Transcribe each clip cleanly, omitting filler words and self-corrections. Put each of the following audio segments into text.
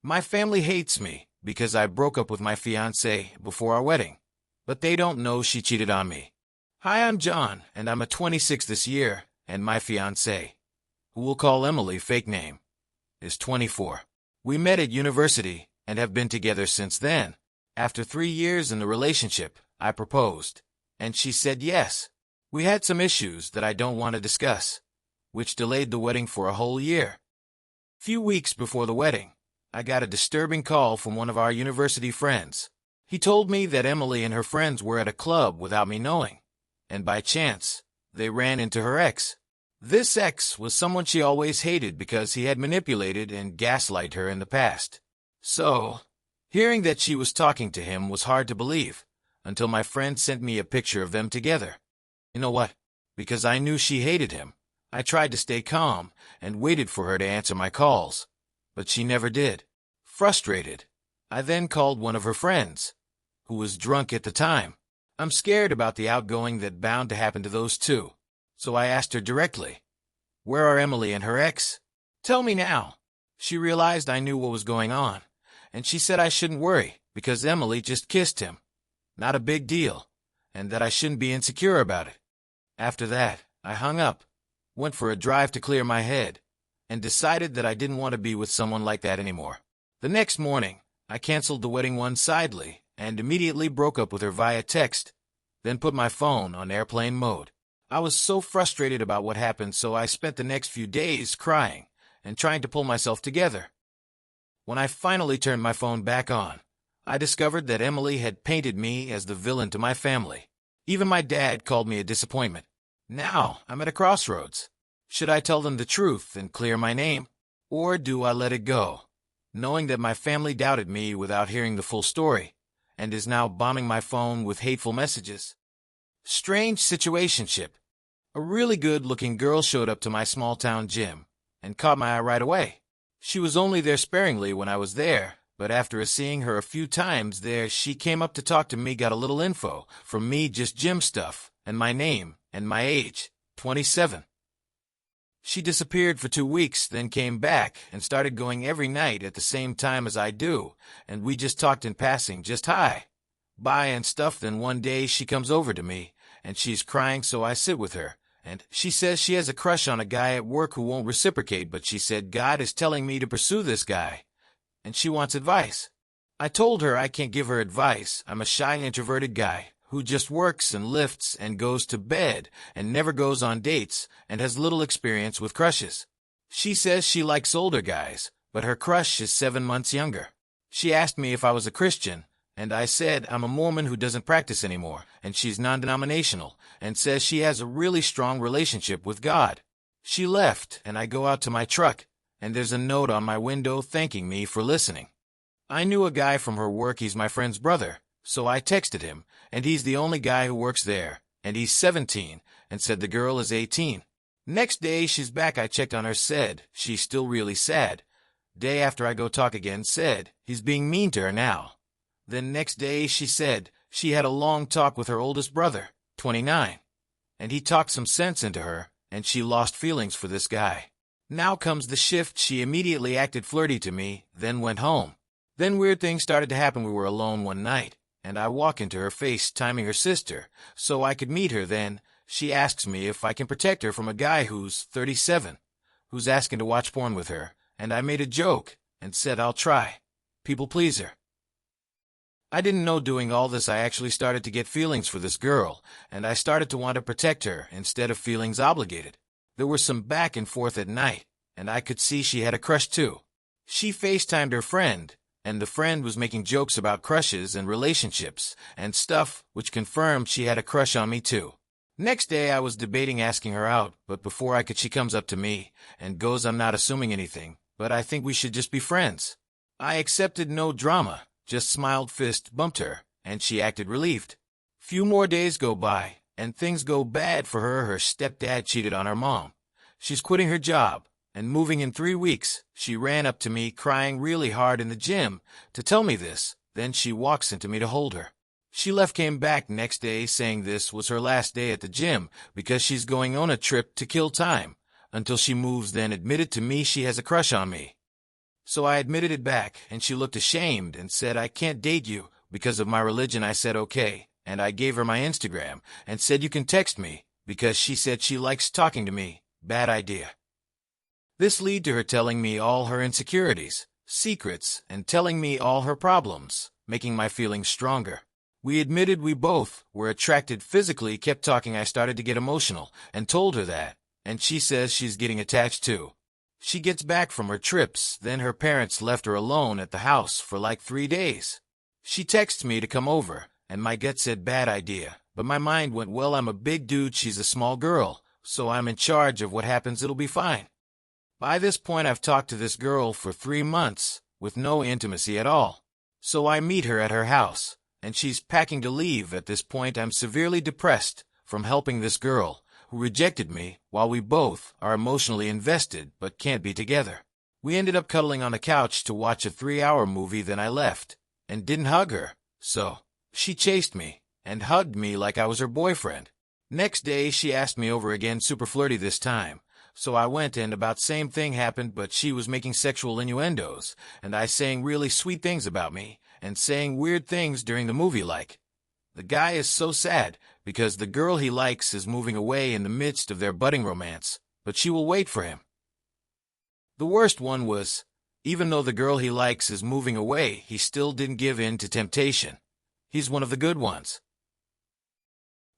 My family hates me because I broke up with my fiancée before our wedding, but they don't know she cheated on me. Hi, I'm John, and I'm a 26 this year, and my fiancée, who we'll call Emily, fake name, is 24. We met at university and have been together since then. After 3 years in the relationship, I proposed, and she said yes. We had some issues that I don't want to discuss, which delayed the wedding for a whole year. Few weeks before the wedding, I got a disturbing call from one of our university friends. He told me that Emily and her friends were at a club without me knowing, and by chance, they ran into her ex. This ex was someone she always hated because he had manipulated and gaslighted her in the past. So, hearing that she was talking to him was hard to believe, until my friend sent me a picture of them together. You know what? Because I knew she hated him, I tried to stay calm and waited for her to answer my calls, but she never did. Frustrated, I then called one of her friends, who was drunk at the time. I'm scared about the outgoing that bound to happen to those two, so I asked her directly, "Where are Emily and her ex? Tell me now." She realized I knew what was going on, and she said I shouldn't worry because Emily just kissed him. Not a big deal, and that I shouldn't be insecure about it. After that, I hung up, went for a drive to clear my head, and decided that I didn't want to be with someone like that anymore. The next morning, I canceled the wedding one-sidedly and immediately broke up with her via text, then put my phone on airplane mode. I was so frustrated about what happened, so I spent the next few days crying and trying to pull myself together. When I finally turned my phone back on, I discovered that Emily had painted me as the villain to my family. Even my dad called me a disappointment. Now I'm at a crossroads. Should I tell them the truth and clear my name? Or do I let it go, knowing that my family doubted me without hearing the full story, and is now bombing my phone with hateful messages? Strange situationship. A really good-looking girl showed up to my small-town gym and caught my eye right away. She was only there sparingly when I was there, but after seeing her a few times there, she came up to talk to me, got a little info from me, just gym stuff, and my name and my age, 27. She disappeared for 2 weeks, then came back and started going every night at the same time as I do, and we just talked in passing, just hi, bye and stuff. Then one day she comes over to me, and she's crying, so I sit with her, and she says she has a crush on a guy at work who won't reciprocate, but she said God is telling me to pursue this guy, and she wants advice. I told her I can't give her advice. I'm a shy, introverted guy who just works and lifts and goes to bed and never goes on dates and has little experience with crushes. She says she likes older guys, but her crush is 7 months younger. She asked me if I was a Christian, and I said I'm a Mormon who doesn't practice anymore, and she's non-denominational, and says she has a really strong relationship with God. She left, and I go out to my truck, and there's a note on my window thanking me for listening. I knew a guy from her work. He's my friend's brother, so I texted him, and he's the only guy who works there, and he's 17, and said the girl is 18. Next day she's back. I checked on her, said she's still really sad. Day after I go talk again, said he's being mean to her now. Then next day she said she had a long talk with her oldest brother, 29, and he talked some sense into her, and she lost feelings for this guy. Now comes the shift. She immediately acted flirty to me, then went home. Then weird things started to happen. We were alone one night, and I walk into her FaceTiming her sister so I could meet her. Then she asks me if I can protect her from a guy who's 37, who's asking to watch porn with her, and I made a joke and said I'll try. People pleaser. I didn't know doing all this I actually started to get feelings for this girl, and I started to want to protect her instead of feelings obligated. There was some back and forth at night, and I could see she had a crush too. She FaceTimed her friend, and the friend was making jokes about crushes and relationships and stuff, which confirmed she had a crush on me too. Next day I was debating asking her out, but before I could, she comes up to me and goes, "I'm not assuming anything, but I think we should just be friends." I accepted, no drama, just smiled, fist bumped her, and she acted relieved. Few more days go by, and things go bad for her. Her stepdad cheated on her mom. She's quitting her job and moving in 3 weeks. She ran up to me crying really hard in the gym to tell me this. Then she walks into me to hold her. She left, came back next day saying this was her last day at the gym because she's going on a trip to kill time until she moves, then admitted to me she has a crush on me. So I admitted it back, and she looked ashamed and said, "I can't date you because of my religion." I said okay, and I gave her my Instagram and said, "You can text me," because she said she likes talking to me. Bad idea. This led to her telling me all her insecurities, secrets, and telling me all her problems, making my feelings stronger. We admitted we both were attracted physically, kept talking. I started to get emotional and told her that, and she says she's getting attached too. She gets back from her trips, then her parents left her alone at the house for like 3 days. She texts me to come over, and my gut said bad idea, but my mind went, well, I'm a big dude, she's a small girl, so I'm in charge of what happens, it'll be fine. By this point, I've talked to this girl for 3 months, with no intimacy at all. So I meet her at her house, and she's packing to leave. At this point, I'm severely depressed from helping this girl, who rejected me, while we both are emotionally invested but can't be together. We ended up cuddling on the couch to watch a 3-hour movie, then I left, and didn't hug her, so she chased me, and hugged me like I was her boyfriend. Next day, she asked me over again, super flirty this time. So I went, and about same thing happened, but she was making sexual innuendos, and I saying really sweet things about me, and saying weird things during the movie like, the guy is so sad, because the girl he likes is moving away in the midst of their budding romance, but she will wait for him. The worst one was, even though the girl he likes is moving away, he still didn't give in to temptation. He's one of the good ones.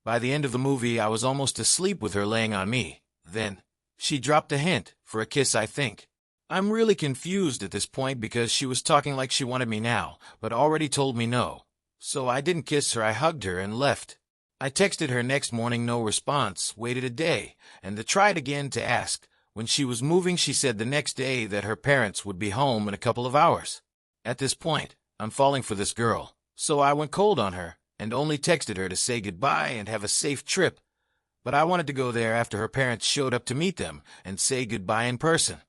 By the end of the movie, I was almost asleep with her laying on me. Then she dropped a hint for a kiss, I think. I'm really confused at this point because she was talking like she wanted me now, but already told me no. So I didn't kiss her, I hugged her and left. I texted her next morning, no response, waited a day, and tried again to ask. When she was moving, she said the next day that her parents would be home in a couple of hours. At this point, I'm falling for this girl, so I went cold on her and only texted her to say goodbye and have a safe trip. But I wanted to go there after her parents showed up to meet them and say goodbye in person.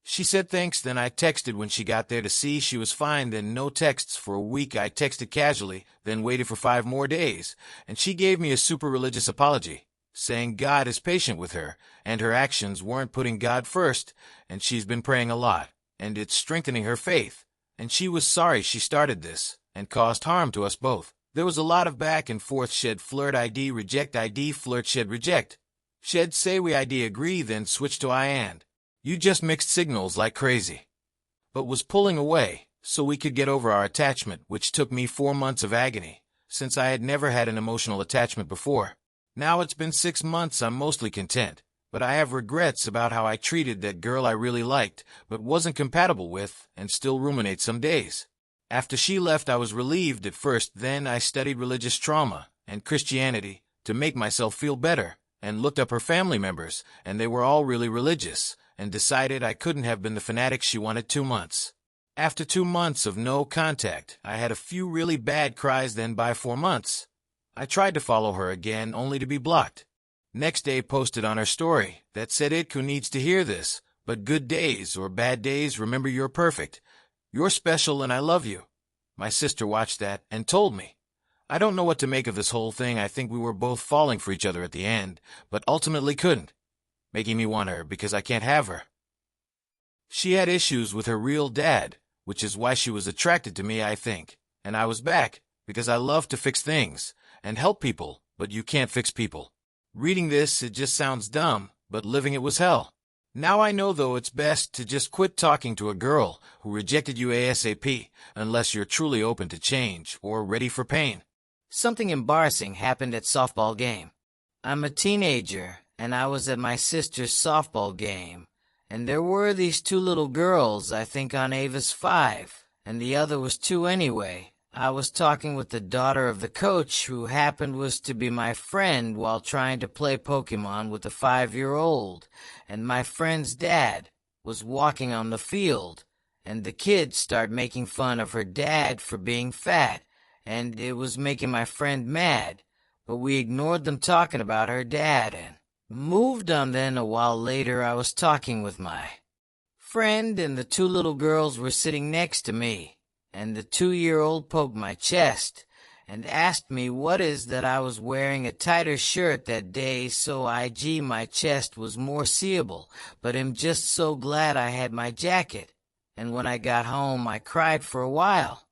She said thanks, then I texted when she got there to see she was fine, then no texts for a week. I texted casually, then waited for 5 more days, and she gave me a super religious apology, saying God is patient with her, and her actions weren't putting God first, and she's been praying a lot, and it's strengthening her faith, and she was sorry she started this, and caused harm to us both. There was a lot of back and forth, shed flirt ID, reject ID, flirt, shed reject. Shed say we ID agree, then switch to I and. You just mixed signals like crazy. But was pulling away, so we could get over our attachment, which took me 4 months of agony, since I had never had an emotional attachment before. Now it's been 6 months, I'm mostly content, but I have regrets about how I treated that girl I really liked, but wasn't compatible with, and still ruminate some days. After she left, I was relieved at first, then I studied religious trauma and Christianity to make myself feel better, and looked up her family members, and they were all really religious, and decided I couldn't have been the fanatic she wanted. 2 months. After 2 months of no contact, I had a few really bad cries, then by 4 months, I tried to follow her again, only to be blocked. Next day, posted on her story that said, "Itku needs to hear this, but good days or bad days, remember you're perfect. You're special and I love you." My sister watched that and told me. I don't know what to make of this whole thing. I think we were both falling for each other at the end, but ultimately couldn't, making me want her because I can't have her. She had issues with her real dad, which is why she was attracted to me, I think, and I was back because I love to fix things and help people, but you can't fix people. Reading this, it just sounds dumb, but living it was hell. Now I know, though, it's best to just quit talking to a girl who rejected you ASAP, unless you're truly open to change or ready for pain. Something embarrassing happened at softball game. I'm a teenager, and I was at my sister's softball game, and there were these 2 little girls, I think on Ava's 5, and the other was 2 anyway. I was talking with the daughter of the coach, who happened was to be my friend, while trying to play Pokemon with a 5-year-old, and my friend's dad was walking on the field, and the kids start making fun of her dad for being fat, and it was making my friend mad, but we ignored them talking about her dad and moved on. Then a while later, I was talking with my friend, and the 2 little girls were sitting next to me, and the 2-year-old poked my chest and asked me what is that I was wearing a tighter shirt that day, so my chest was more seeable, but I'm just so glad I had my jacket. and when I got home I cried for a while.